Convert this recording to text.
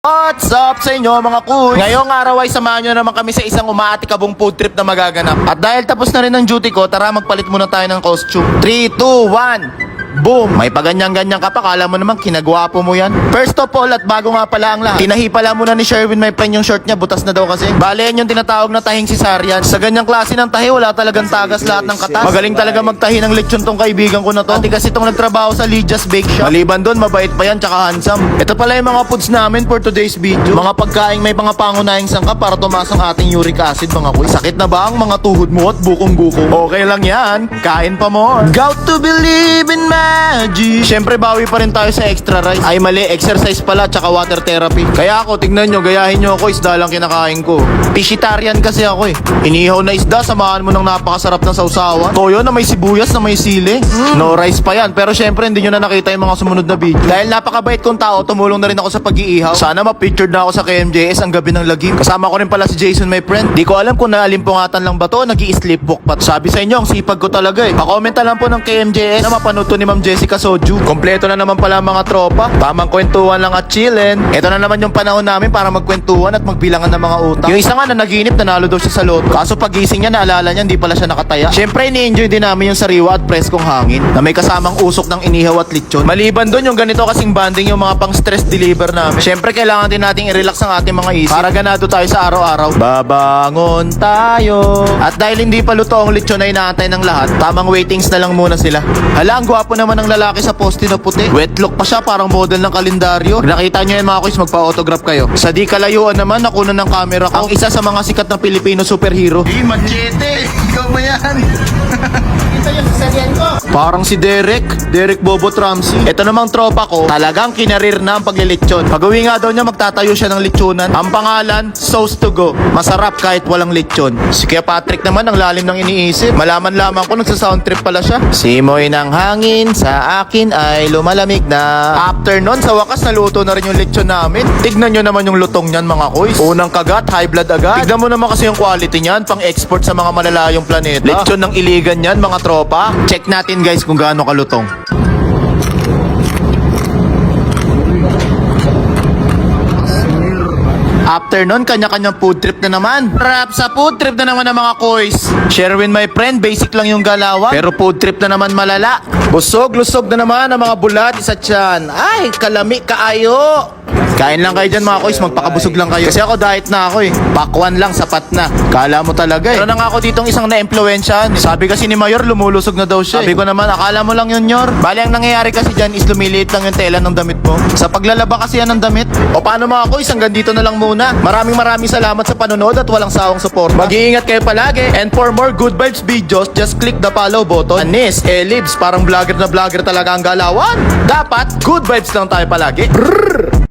What's up sa inyo mga kuy? Ngayong araw ay samahan nyo naman kami sa isang umaatikabong food trip na magaganap. At dahil tapos na rin ang duty ko, tara magpalit muna tayo ng costume. 3, 2, 1... Boom! May paganyan-ganyan ka pa, kala mo naman kinagwapo mo yan. First of all, at bago nga pala ang lahat, tinahi pala muna ni Sherwin my friend yung short niya, butas na daw kasi. Bale, yan yung tinatawag na tahing cesarean. Sa ganyang klase ng tahi, wala talagang tagas lahat ng katas. Magaling talaga magtahi ng lechon tong kaibigan ko na to. Dati kasi itong nagtrabaho sa Lydia's Bake Shop. Maliban doon, mabait pa yan, tsaka handsome. Ito pala yung mga foods namin for today's video. Mga pagkain may mga pangunahing sangkap para tumaas ang ating uric acid mga kuy. Sakit na ba ang mga tuhod mo at bukong-bukong? Okay lang yan, kain pa more. Got to believe in magic. Siyempre bawi pa rin tayo sa extra rice. Ay mali, exercise pala tsaka water therapy. Kaya ako, tignan nyo, gayahin nyo ako, isda lang kinakain ko. Vegetarian kasi ako eh. Inihaw na isda, samahan mo ng napakasarap na sausawan. Toyo na may sibuyas na may sili. No rice pa yan. Pero siyempre hindi nyo na nakita yung mga sumunod na video. Dahil napakabait kong tao, tumulong na rin ako sa pag-iihaw. Sana ma-pictured na ako sa KMJS ang gabi ng lagim. Kasama ko rin pala si Jason my friend. Di ko alam kung naalimpungatan lang ba to, nag-i-sleepwalk pa. Sabi sa inyo, ang sipag ko talaga eh. Pa-comment na lang po ng KMJS na mapanood to ni Ma'am Jessica Soju. Kompleto na naman pala mga tropa. Tamang kwentuhan lang at chillin. Ito na naman yung panahon namin para magkwentuhan at magbilangan ng mga utang. Yung isa nga na naginip, nanalo daw siya sa loto. Kaso pagising niya, naalala niya, hindi pala siya nakataya. Siyempre, ini-enjoy din namin yung sariwa at preskong hangin na may kasamang usok ng inihaw at lechon. Maliban doon, yung ganito kasing banding yung mga pang stress deliver namin. Siyempre, kailangan din nating i-relax ang ating mga isip para ganado tayo sa araw-araw. Babangon tayo. At dahil hindi pa luto ang lechon na inaantay ng lahat, tamang waitings na lang muna sila. Hala, ang gwapo naman ng lalaki sa poste na puti. Wet look pa siya, parang model ng kalendaryo. Nakita nyo yan mga kuys, magpa-autograph kayo. Sa di kalayuan naman, nakunan ng camera ko ang isa sa mga sikat na Pilipino superhero. Hey, Machete! Ikaw ba yan? Parang si Derek Bobot Ramsey. Ito namang tropa ko, talagang kinarir na ang paglilitsyon. Pag-uwi nga daw niya, magtatayo siya ng lechonan. Ang pangalan, Sauce to Go. Masarap kahit walang lechon. Si Kuya Patrick naman, ang lalim ng iniisip. Malaman lamang ko, nagsa-sound trip pala siya. Simoy ng hangin sa akin ay lumalamig na. After nun, sa wakas naluto na rin yung lechon namin. Tignan nyo naman yung lutong niyan mga kuys. Unang kagat, high blood agad. Tignan mo naman kasi yung quality niyan, pang export sa mga malalayong planeta. Lechon ng Iligan yan mga tropa. Check natin guys kung gaano kalutong. After nun, kanya-kanyang food trip na naman. Rap sa food trip na naman ng mga koys. Sherwin my friend, basic lang yung galawan. Pero food trip na naman malala. Busog-lusog na naman ang mga bulat sa tiyan. Ay, kalami kaayo. Kain lang kayo dyan mga koys, magpakabusog lang kayo. Kasi ako diet na ako eh. Pakwan lang, sapat na. Kala mo talaga eh. Pero na nga ako ditong isang na-impluensyahan. Sabi kasi ni Mayor, lumulusog na daw siya. Sabi ko naman, akala mo lang yun, Yor. Bali, ang nangyayari kasi dyan is lumiliit lang yung tela ng damit mo. Sa paglalaba kasi yan ng damit. O paano mga koys, hanggang dito na lang muna. Maraming salamat sa panonood at walang sawang support. Mag-iingat kayo palagi. And for more good vibes videos, just click the follow button. Anis, Libs, parang vlogger na vlogger talaga ang galawan. Dapat, good vibes lang tayo palagi. Brrr!